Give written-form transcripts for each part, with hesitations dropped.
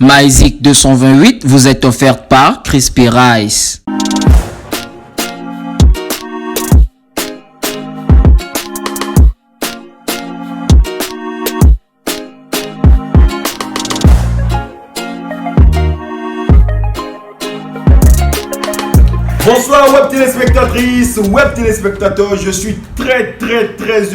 Myzik 228 vous est offerte par Crispy Rice. Bonsoir web téléspectatrices, web téléspectateurs, je suis très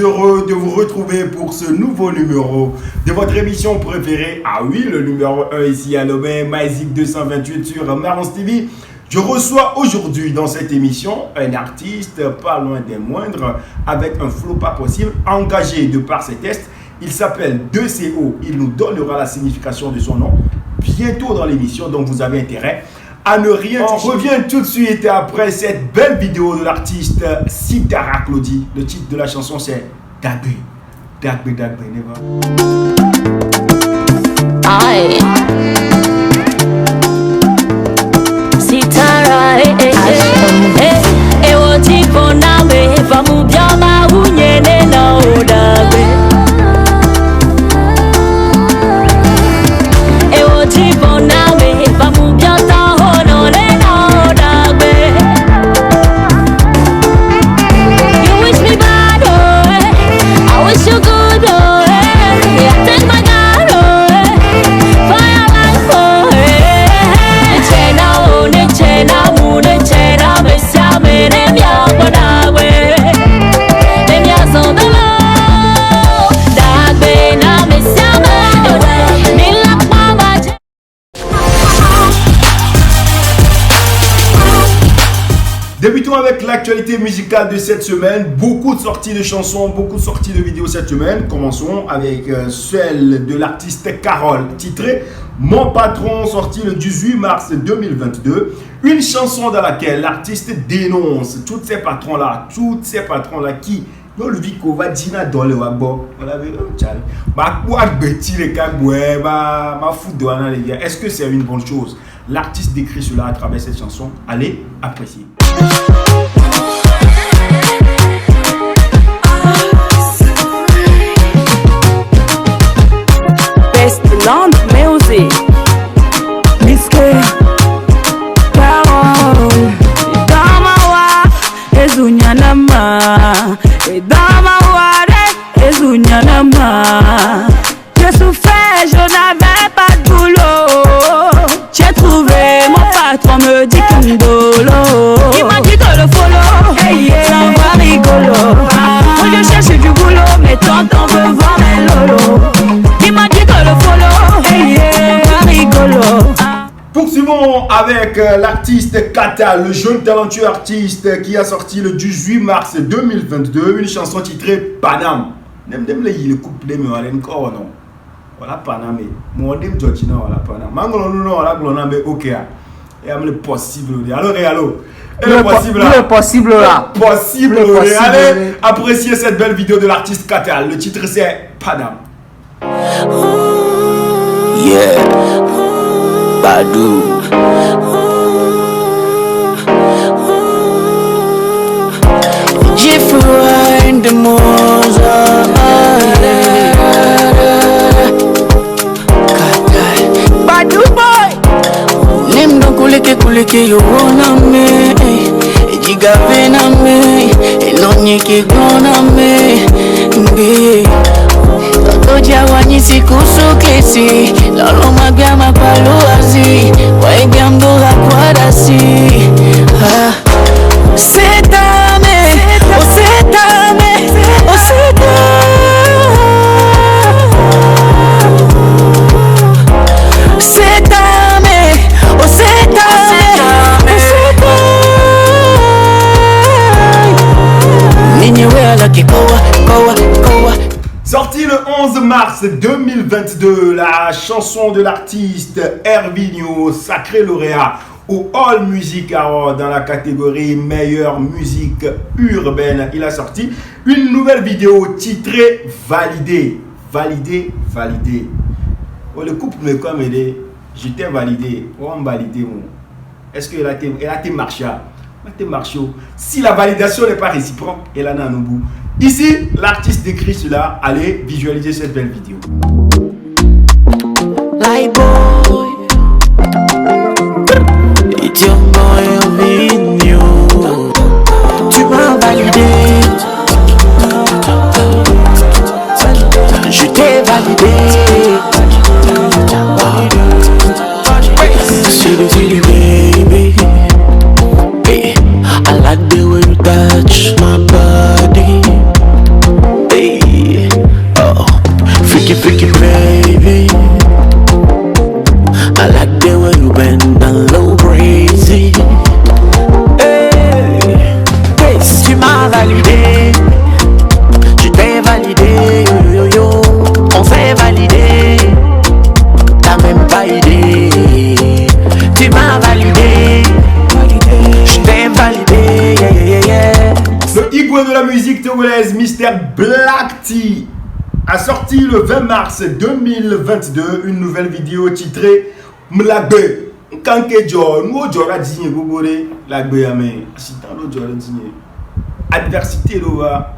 heureux de vous retrouver pour ce nouveau numéro de votre émission préférée. Ah oui, le numéro 1 ici à Lomé, Myzik 228 sur Marance TV. Je reçois aujourd'hui dans cette émission un artiste pas loin des moindres, avec un flow pas possible, engagé de par ses tests. Il s'appelle 2CO, il nous donnera la signification de son nom bientôt dans l'émission, donc vous avez intérêt à ne rien. On revient tout de suite après cette belle vidéo de l'artiste Sitara Claudie. Le titre de la chanson c'est Dagbe. Dagbe, Dagbe, never. Aye. Sitara, ewoti konawe, vamubyama unyene na odagbe. Ewoti konawe, vamubyata. Débutons avec l'actualité musicale de cette semaine. Beaucoup de sorties de chansons, beaucoup de sorties de vidéos cette semaine. Commençons avec celle de l'artiste Carole, titrée Mon Patron, sortie le 18 mars 2022. Une chanson dans laquelle l'artiste dénonce tous ces patrons-là qui dans le vie qu'on va dire dans le wabo. On avait est-ce que c'est une bonne chose? L'artiste décrit cela à travers cette chanson. Allez, appréciez. Best Land Music Miske Carole Damawa Ezunyanama Damawa Ezunyanama. Je souffrais, je n'avais pas de boulot. J'ai trouvé mon patron, me dit Kundolo. Il m'a dit que le follow, hey yeah, ça va rigolo. Moi je cherche du boulot, mais tonton veut voir mes lolos. Il m'a dit que le follow, hey yeah, ça va rigolo. Poursuivons avec l'artiste Kata, le jeune talentueux artiste qui a sorti le 18 mars 2022 une chanson titrée Panam. Nem le couple me walen ko non. Voilà Panam. Mon dem Georgina voilà Panam. Mangolo non voilà glona me OK. Et am le possible. Alors et allô. Le possible là. Possible. Allez, appréciez cette belle vidéo de l'artiste Kata. Le titre c'est Panam. Yeah. Badou. Jeffrey in the Moza. Badou boy. Nem don kuleke yo wanna me. Jigave na me. Elonye ke gonna me. Be. Toja wanyisi kusukesi lolo magama paluazi waigamdura kwadasi setame o setame o setame o setame ninyewe ala kikowa kowa. Sorti le 11 mars 2022, la chanson de l'artiste Hervinio, sacré lauréat au All Music Award dans la catégorie meilleure musique urbaine. Il a sorti une nouvelle vidéo titrée Validé. Oh, le couple me comme aidé, je t'ai validé. Oh, on validé mon. Est-ce qu'elle a été marché? Si la validation n'est pas réciproque, elle en a un bout. Ici, l'artiste décrit cela. Allez visualiser cette belle vidéo. Like boy. la musique togolaise, Mr Black T a sorti le 20 mars 2022 une nouvelle vidéo titrée Mlagbe. Kanke jo, nous jora digné gogore, lagbe amé. Sitan lo jora digné. Adversité lo va,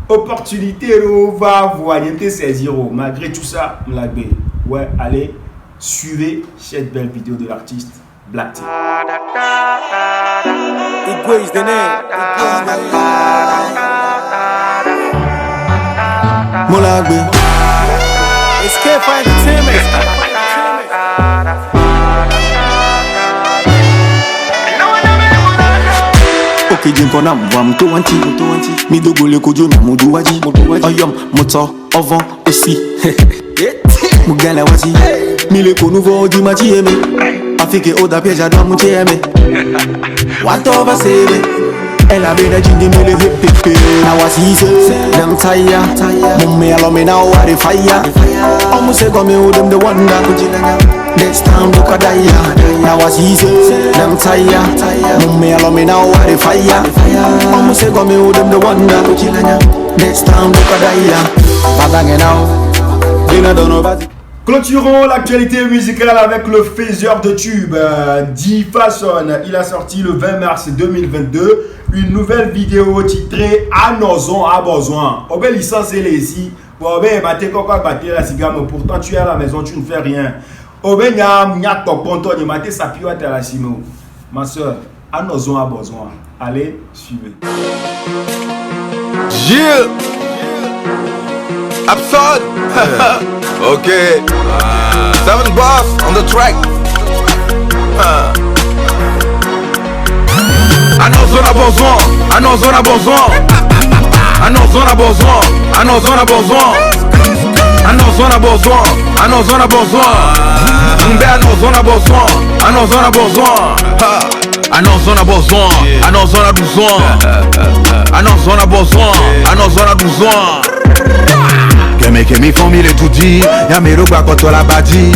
opportunité lo va, voyez saisir malgré tout ça, Mlagbe. Ouais, allez, suivez cette belle vidéo de l'artiste Black T. Igwe is the name. Mulagbe. Escape for entertainment. Okay, jimpo na mwa mto wanti. Mi dogole kojo na mudu waji. Oyom, moto, oven, aussi. Mugala waji. Mi le konuvo di maji eme. Afike oda piège dans mon TM. What over save? Elle a bien dit de me le répéter. Now I see them tire. Mumme allow me now I fire. Almost say come me them the wonder. Next time look at die. Now I see them tire. Mumme allow me now I fire. Almost say come me them the wonder. Next time look at die. Babang now. They don't know about it. Clôturons l'actualité musicale avec le faiseur de tube, D-Façon. Il a sorti le 20 mars 2022 une nouvelle vidéo titrée Anozon a besoin. Obé licence est ici. Obé maté quoi batté la cigare, pourtant tu es à la maison, tu ne fais rien. Obé nya top ponton, ni maté sa piote à la simo. Ma soeur, Anozon a besoin. Allez, suivez. Gilles Absurd. Okay. Seven Boss on the track. Anozon a besoin. Anozon a besoin. Anozon a besoin. Anozon a besoin. Anozon a besoin. Anozon a besoin. Mbe Anozon a besoin. Anozon a besoin. Anozon a besoin. Anozon a besoin. Anozon a besoin. Anozon a besoin. Keme kemi fomi le tout dit. Ya me rogba koto la badi.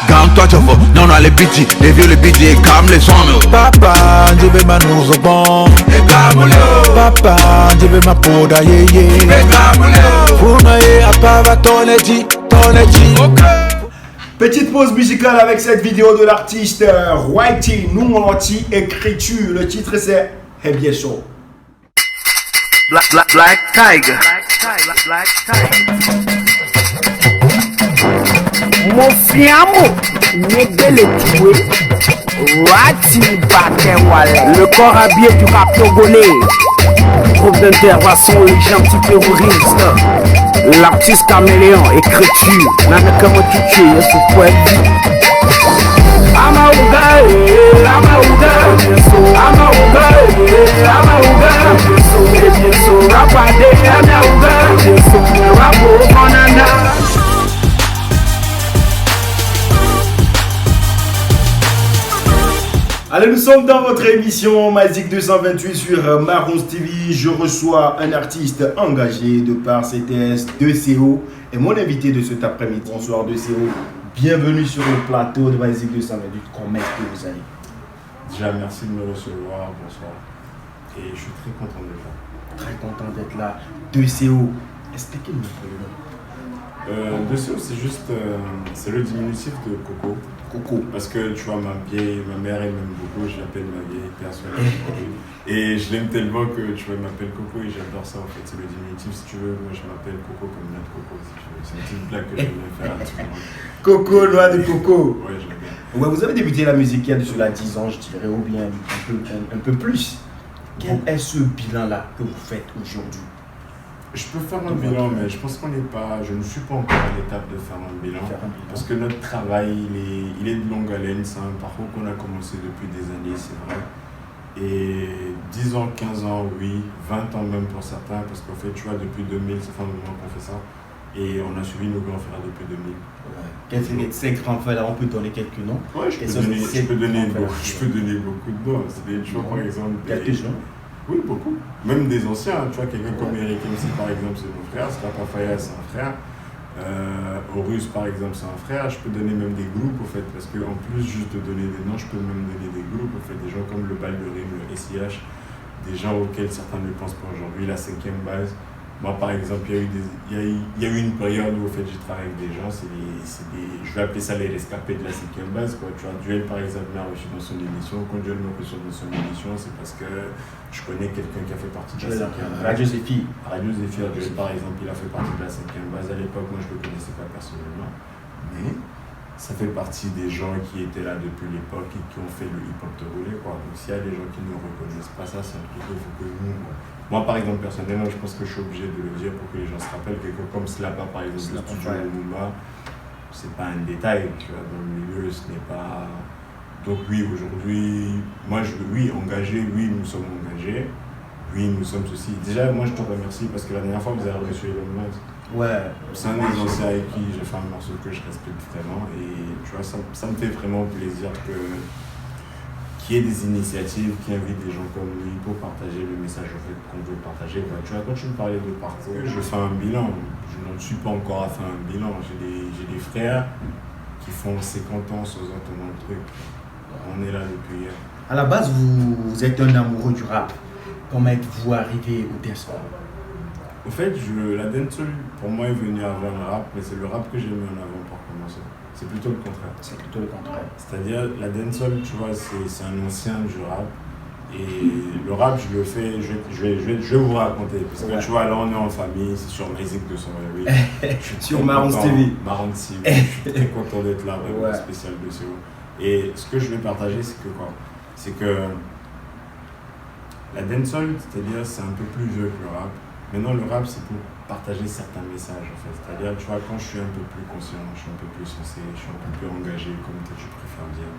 Gam toi chofo, non les bidji, les vieux les bidji, calme les sons. Papa, je vais ma nous au bon. Papa, je vais ma poda yé. Pour noyer à part va ton edgy. Petite pause musicale avec cette vidéo de l'artiste Whitey Numonti écriture. Le titre c'est Hebie Show. Black Tiger. Mon fiamo, Négbele Toué, Rati Bakewale, le corps habillé du rap togolais, groupe d'intervention, les gens terroristes, l'artiste caméléon, écriture, Nana comment tu tues, ce poète. Amauga, Amauga, Amauga, Rapade, Amauga, Rabo, Monana. Allez, nous sommes dans votre émission Magic 228 sur Marons TV. Je reçois un artiste engagé de par ses tests, 2CO, et mon invité de cet après-midi. Bonsoir 2CO, bienvenue sur le plateau de Magic 228. Comment est-ce que vous allez? Déjà, merci de me recevoir, bonsoir. Et je suis très content d'être là. Très content d'être là. 2CO, expliquez-nous le nom. 2CO, c'est juste, c'est le diminutif de Coco. Coco. Parce que tu vois, ma mère elle m'aime beaucoup, je l'appelle ma vieille personne. Et je l'aime tellement que tu vois, elle m'appelle Coco et j'adore ça en fait. C'est le diminutif, si tu veux. Moi je m'appelle Coco comme notre Coco, si tu veux. C'est une petite blague que je voulais faire à tout le monde. Coco, noix de coco. Ouais, je l'aime. Ouais, vous avez débuté la musique il y a de cela 10 ans, je dirais, ou bien un peu plus. Quel est ce bilan-là que vous faites aujourd'hui? Je peux faire un bilan, mais je pense qu'on n'est pas. Je ne suis pas encore à l'étape de faire un bilan. Parce que notre travail, il est de longue haleine. C'est un parcours qu'on a commencé depuis des années, c'est vrai. Et 10 ans, 15 ans, oui, 20 ans même pour certains. Parce qu'en fait, tu vois, depuis 2000, ça fait un moment qu'on fait ça. Et on a suivi nos grands frères depuis 2000. Ouais. Quels sont ces grands frères-là? On peut donner quelques noms? Ouais, je peux donner beaucoup de noms. C'est des gens, par exemple. Quelques noms? Oui, beaucoup. Même des anciens, tu vois, quelqu'un comme Eric MC par exemple, c'est mon frère, Scrapa Faya, c'est un frère. Horus par exemple c'est un frère, je peux donner même des groupes au fait, parce que en plus juste de donner des noms, je peux même donner des groupes au fait, des gens comme le Bal de Rime, le SIH, des gens auxquels certains ne pensent pas aujourd'hui, la 5e base. Moi par exemple, il y a eu une période où au fait j'ai travaillé avec des gens, je vais appeler ça les rescapés de la 5e base quoi. Tu vois, Duel par exemple m'a reçu dans son émission, quand Duel m'a reçu dans son émission, c'est parce que je connais quelqu'un qui a fait partie de la 5e base. Radio Zéphyr. Radio Zéphyr, Duel par exemple, il a fait partie de la 5e base à l'époque, moi je ne le connaissais pas personnellement, mais ça fait partie des gens qui étaient là depuis l'époque et qui ont fait le hip-hop togolais quoi. Donc s'il y a des gens qui ne reconnaissent pas ça, c'est un truc qu'il faut que nous... Moi, par exemple, personnellement, je pense que je suis obligé de le dire pour que les gens se rappellent. Quelqu'un comme Slapa, par exemple, le studio Lumumba, c'est pas un détail, tu vois, dans le milieu, ce n'est pas... Donc oui, aujourd'hui, oui, engagé, oui, nous sommes engagés, oui, nous sommes ceci. Déjà, moi, je te remercie parce que la dernière fois, vous avez reçu Elon Musk. Ouais. C'est un des anciens avec qui j'ai fait un morceau que je respecte vraiment et tu vois, ça me fait vraiment plaisir qu'il y ait des initiatives qui invitent des gens comme lui pour partager le message en fait, qu'on veut partager. Bah, tu vois, quand tu me parlais de parcours, je fais un bilan. Je n'en suis pas encore à faire un bilan. J'ai des frères qui font 50 ans, 60 ans dans le truc. On est là depuis hier. À la base, vous êtes un amoureux du rap. Comment êtes-vous arrivé au dancehall? Au fait, la dancehall, pour moi, est venue avant le rap, mais c'est le rap que j'ai mis en avant pour commencer. C'est plutôt le contraire. C'est plutôt le contraire. C'est-à-dire, la dancehall, tu vois, c'est un ancien du rap. Et le rap, je le fais, je vais vous raconter. Parce que tu vois, là, on est en famille, c'est sur Music 228. Sur Marons TV. Marons TV. Je suis très content d'être là, vraiment spécial de CO. Et ce que je vais partager, c'est que quoi? C'est que la dancehall, c'est-à-dire, c'est un peu plus vieux que le rap. Maintenant, le rap, c'est pour partager certains messages, en fait. C'est-à-dire, tu vois, quand je suis un peu plus conscient, je suis un peu plus sensé, je suis un peu plus engagé, comme toi, tu préfères dire,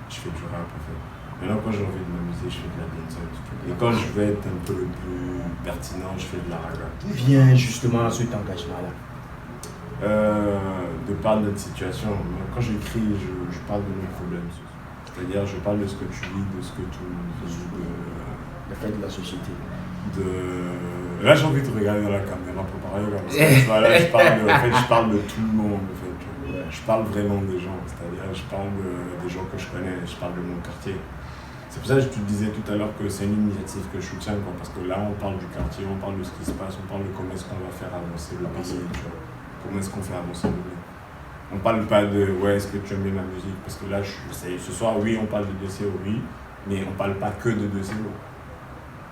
je fais du rap, en fait. Maintenant, quand j'ai envie de m'amuser, je fais de la dancehall. Et quand je veux être un peu le plus pertinent, je fais de la raga. D'où vient justement cet engagement-là? De par notre situation. Quand j'écris, je parle de nos problèmes. C'est-à-dire, je parle de ce que tu vis, de ce que tout le monde vit, le fait de la société. Là, j'ai envie de regarder dans la caméra pour parler. Là, je parle de tout le monde. En fait. Je parle vraiment des gens. C'est-à-dire, je parle des gens que je connais. Je parle de mon quartier. C'est pour ça que je te disais tout à l'heure que c'est une initiative que je soutiens. Quoi, parce que là, on parle du quartier, on parle de ce qui se passe, on parle de comment est-ce qu'on va faire avancer le pays. Comment est-ce qu'on fait avancer le pays. On parle pas de est-ce que tu aimes bien ma musique. Parce que là, ce soir, oui, on parle de DCO, oui. Mais on parle pas que de DCO.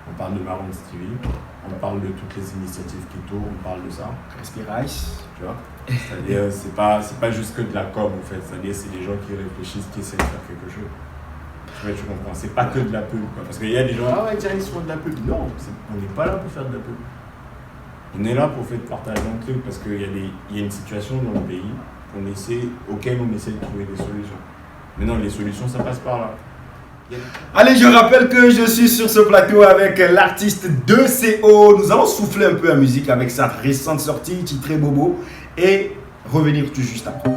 On parle de Marons TV, on parle de toutes les initiatives qui tournent, on parle de ça. Respirais, tu vois. C'est-à-dire, c'est pas juste que de la com en fait, c'est-à-dire c'est des gens qui réfléchissent, qui essaient de faire quelque chose. Ouais, tu comprends, c'est pas que de la pub quoi. Parce qu'il y a des gens, tiens, ils font de la pub. Non, on n'est pas là pour faire de la pub. On est là pour faire partager un truc parce qu'il y a une situation dans le pays auquel on essaie de trouver des solutions. Mais non, les solutions, ça passe par là. Allez, je rappelle que je suis sur ce plateau avec l'artiste 2CO. Nous allons souffler un peu la musique avec sa récente sortie, titrée Bobo, et revenir tout juste après.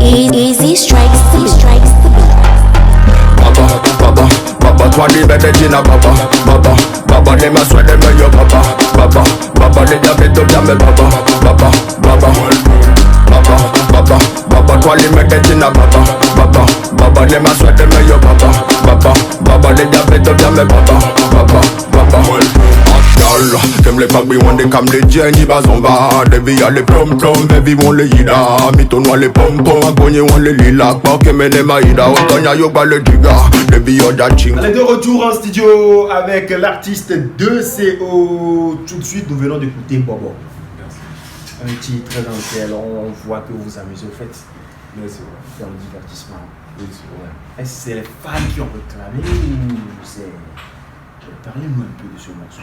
Easy strikes the Baba, toi les bêtes et Baba, les masses, les meilleurs Baba, les diabetes, bien mes Baba, toi les mecs et Baba, les masses, les meilleurs Baba, les diabetes, bien mes Yalla, them le pack be one they come the Jenny bazomba. They be all the prom baby one le yida. Mito no le pom agonye one le lila. Kwa kemene maïda, otonya yoba le diga. They be all that ching. Allez, de retour en studio avec l'artiste 2CO. Tout de suite, nous venons d'écouter Bobo. Merci. Un titre dans lequel on voit que vous vous amusez au fait. Merci. Dans le divertissement. Oui, c'est vrai. Est-ce que c'est les fans qui ont réclamé ou c'est... Parlez-nous un peu de ce morceau.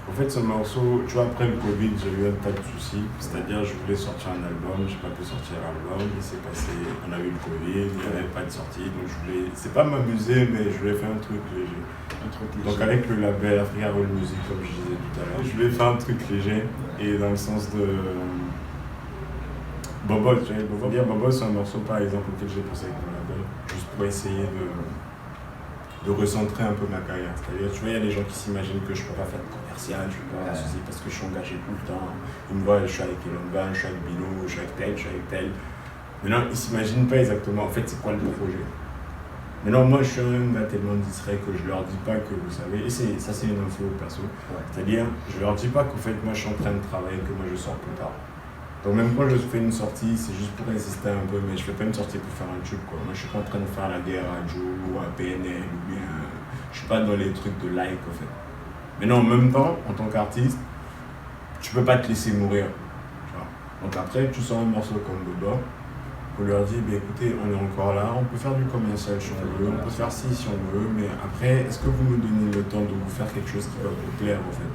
En fait, ce morceau, tu vois, après le Covid, j'ai eu un tas de soucis. C'est-à-dire, je voulais sortir un album, j'ai pas pu sortir l'album. Il s'est passé, on a eu le Covid, il n'y avait pas de sortie. Donc, je voulais, c'est pas m'amuser, mais je voulais faire un truc léger. Donc, avec le label Africa Roll Music, comme je disais tout à l'heure, je voulais faire un truc léger. Et dans le sens de. Bobo, tu vois, Bobo, c'est un morceau, par exemple, auquel j'ai pensé avec mon label, juste pour essayer de de recentrer un peu ma carrière. C'est-à-dire, tu vois, il y a des gens qui s'imaginent que je ne peux pas faire de commercial, je ne peux pas faire ceci parce que je suis engagé tout le temps. Ils me voient, je suis avec Elon Van, je suis avec Bino, je suis avec tel, je suis avec tel. Maintenant, ils ne s'imaginent pas exactement, en fait, c'est quoi le projet. Maintenant, moi, je suis un gars tellement distrait que je leur dis pas que, vous savez, et ça, c'est une info perso. C'est-à-dire, je leur dis pas qu'en fait, moi, je suis en train de travailler, que moi, je sors plus tard. Donc même quand je fais une sortie, c'est juste pour insister un peu, mais je fais pas une sortie pour faire un tube, quoi. Moi, je suis pas en train de faire la guerre à Joe ou à PNL, ou bien je suis pas dans les trucs de like, en fait. Mais non, en même temps, en tant qu'artiste, tu peux pas te laisser mourir. Tu vois. Donc après, tu sors un morceau comme Boba, on leur dit, bah, écoutez, on est encore là, on peut faire du commercial si on veut, on peut faire ci si on veut, mais après, est-ce que vous nous donnez le temps de vous faire quelque chose qui va vous plaire, en fait?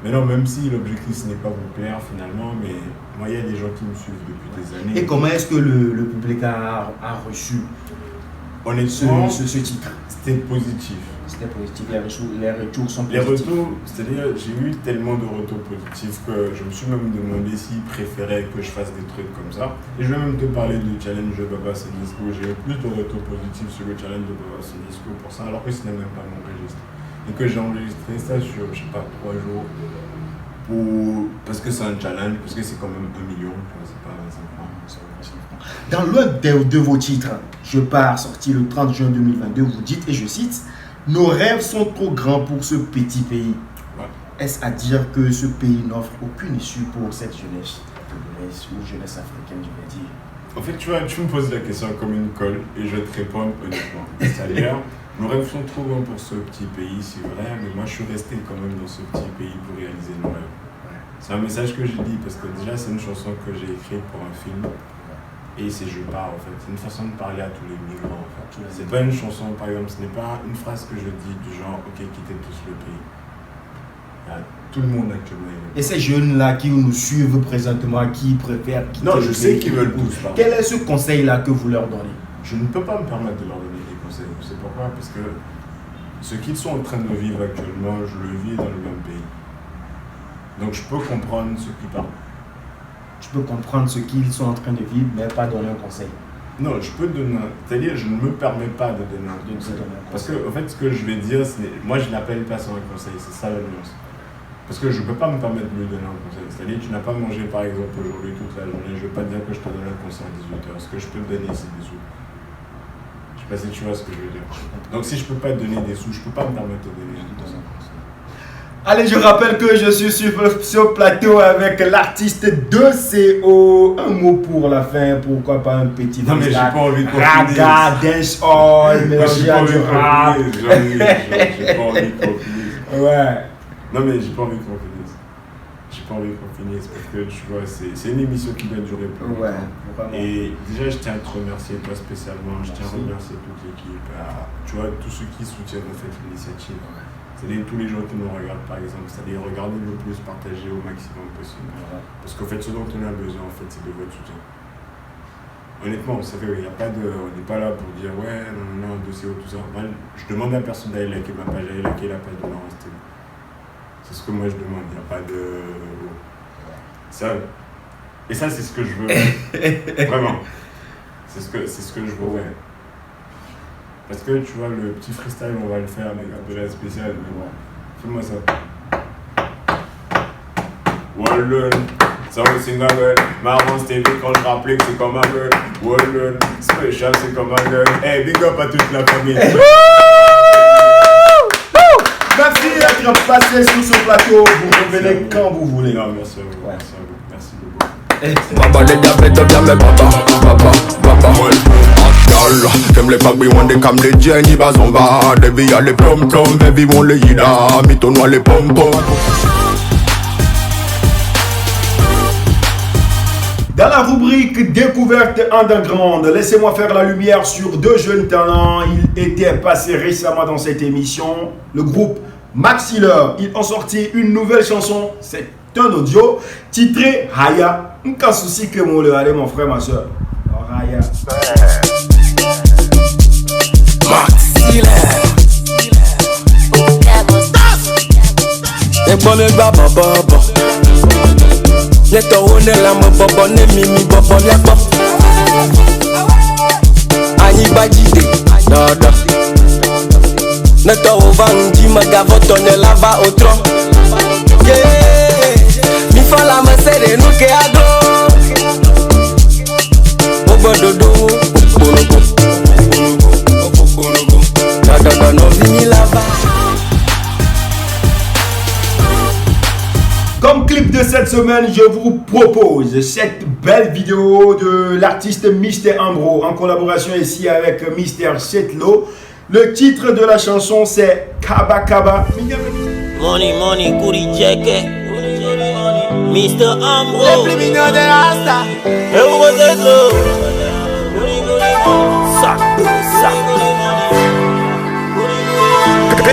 Mais non, même si l'objectif ce n'est pas vous plaire finalement, mais moi il y a des gens qui me suivent depuis des années. Et comment est-ce que le public a reçu honnêtement ce titre? C'était positif. C'était positif, les retours sont positifs. Les retours, c'est-à-dire j'ai eu tellement de retours positifs que je me suis même demandé s'ils préféraient que je fasse des trucs comme ça. Et je vais même te parler du challenge de Baba Disco. J'ai eu plus de retours positifs sur le challenge de Baba Disco pour ça, alors que ce n'est même pas mon registre. Et que j'ai enregistré ça sur, je sais pas, 3 jours, parce que c'est un challenge, parce que c'est quand même 1 million, c'est pas 25 francs. Dans l'un de vos titres, Je pars, sorti le 30 juin 2022, vous dites, et je cite, « Nos rêves sont trop grands pour ce petit pays. » Est-ce à dire que ce pays n'offre aucune issue pour cette jeunesse ou jeunesse africaine, je vais dire? En fait, tu me poses la question comme une colle, et je vais te répondre honnêtement. C'est-à-dire, nos rêves sont trop grands pour ce petit pays, c'est vrai, mais moi je suis resté quand même dans ce petit pays pour réaliser nos rêves. C'est un message que j'ai dit parce que déjà c'est une chanson que j'ai écrite pour un film et c'est Je pars en fait. C'est une façon de parler à tous les migrants en fait. C'est pas une chanson par exemple, ce n'est pas une phrase que je dis du genre ok quittez tous le pays. Il y a tout le monde actuellement. Et ces jeunes-là qui nous suivent présentement, qui préfèrent quitter le pays. Non, je sais qu'ils veulent tous. Quel est ce conseil-là que vous leur donnez? Je ne peux pas me permettre de leur donner des conseils. C'est pourquoi? Parce que ce qu'ils sont en train de vivre actuellement, je le vis dans le même pays. Donc je peux comprendre ce qu'ils parlent. Tu peux comprendre ce qu'ils sont en train de vivre, mais pas donner un conseil. Non, je peux donner. C'est-à-dire, je ne me permets pas de donner un conseil. Parce que, en fait, ce que je vais dire, moi je n'appelle personne un conseil. C'est ça la nuance. Parce que je ne peux pas me permettre de lui donner un conseil. C'est-à-dire, tu n'as pas mangé par exemple aujourd'hui toute la journée. Je ne vais pas dire que je te donne un conseil à 18h. Ce que je peux te donner, c'est des sous. Je ne sais pas si tu vois ce que je veux dire. Donc, si je ne peux pas te donner des sous, je ne peux pas me permettre de te donner un conseil. Allez, je rappelle que je suis sur ce plateau avec l'artiste 2CO. Un mot pour la fin, pourquoi pas un petit non, mais j'ai pas envie de raga, dancehall, mélangé à du rap. J'ai pas envie qu'on finisse. Ouais. Non, mais j'ai pas envie qu'on finisse. J'ai pas envie qu'on finisse parce que tu vois, c'est une émission qui doit durer plus longtemps. Ouais, et déjà, je tiens à te remercier, toi spécialement. Je tiens à remercier toute l'équipe. Tu vois, tous ceux qui soutiennent en fait l'initiative. C'est-à-dire tous les gens qui nous regardent par exemple, c'est-à-dire regardez le plus, partagez au maximum possible. Parce qu'en fait ce dont on a besoin en fait c'est de votre soutien. Honnêtement, vous savez, on n'est pas là pour dire ouais, non, dossier tout ça. Moi, je demande à personne d'aller liker ma page, d'aller liker la page de Laurent Steve. C'est ce que moi je demande, il n'y a pas de... Ça. Et ça c'est ce que je veux. Vraiment. C'est ce que je veux, ouais. Parce que tu vois, le petit freestyle, on va le faire avec un peu la spéciale, mais bon, fais-moi ça. Wallon, ça va c'est ma gueule. Marron Stevie, quand je rappelais que c'est comme un gueule. Wallon, spécial, c'est comme un gueule. Hey, big up à toute la famille. Merci d'être passé sur ce plateau. Vous revenez quand vous voulez. Non, merci à vous. Merci à vous. Merci beaucoup. Baba les diabetes bien me baba Them les bagby one they come les Jenny bazomba Devi a les prom baby one les yida Mito noa les pom pom. Dans la rubrique découverte underground, laissez-moi faire la lumière sur 2 jeunes talents. Ils étaient passés récemment dans cette émission. Le groupe Maxiller, ils ont sorti une nouvelle chanson. C'est un audio titré Haya. Aucun souci que mon le allez mon frère, ma soeur. Haya. Maxiller. Et bon le baba. Neto one la mo bobo ne mimi bobo ya pop. Anyi bajide, da. Neto Ovandi Magavotonne lava au tronc. Mi fa la mesere nous que ado. Obododo, obododo, obododo. Dada no vini lava. Comme clip de cette semaine, je vous propose cette belle vidéo de l'artiste Mr Ambro en collaboration ici avec Mr Setlo. Le titre de la chanson c'est Kaba Kaba. Money, money, Kuri Jeke, Mr Ambro. Les plus mignons de Rasta. Et où vous êtes là?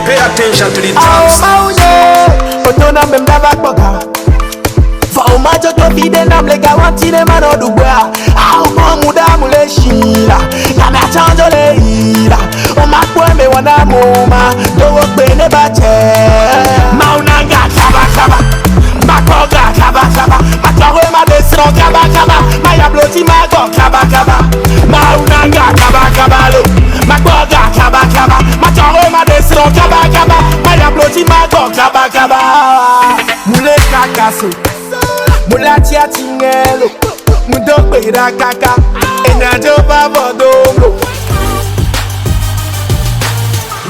Pay attention to the drums. Otona memdava boga. Fa o macho to bide nam le gawanti ne mano dugwa. Au mo muda mule shila. Na me chanjo le ira. O ma kwe me wana moma. Do wo pe ne bache. Maunanga kaba kaba. Makoga kaba kaba. Matawe ma desro kaba kaba. Maya bloti mago kaba kaba. Maunanga kaba kaba lo. Makoga kaba kaba. Matawe ma desro kaba kaba. Maya bloti mago kaba kaba. Mule kakaso. Mula tia tingelo. Mudok beira kaka. Enajo pavodomlo.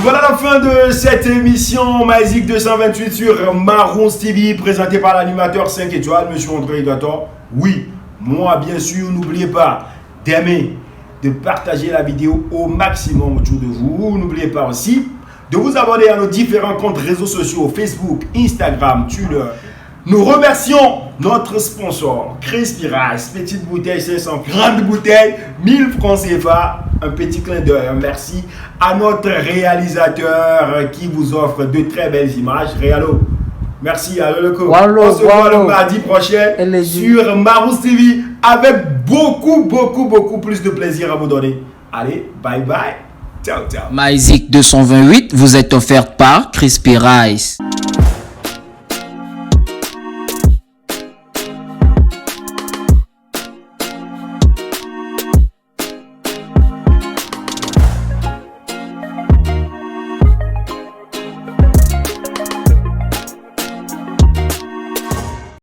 Voilà la fin de cette émission Magic 228 sur Marron TV, présentée par l'animateur 5 étoiles, Monsieur André Gator. Oui, moi bien sûr, n'oubliez pas d'aimer, de partager la vidéo au maximum autour de vous. N'oubliez pas aussi de vous abonner à nos différents comptes réseaux sociaux, Facebook, Instagram, Twitter. Nous remercions notre sponsor, Crispy Rice, petite bouteille 500, grande bouteille, 1000 francs CFA. Un petit clin d'œil, merci à notre réalisateur qui vous offre de très belles images. Réalo, merci à Loloco. On se voit le mardi prochain sur Marous TV avec beaucoup plus de plaisir à vous donner. Allez, bye bye. Ciao, ciao. Magic 228 vous est offerte par Crispy Rice.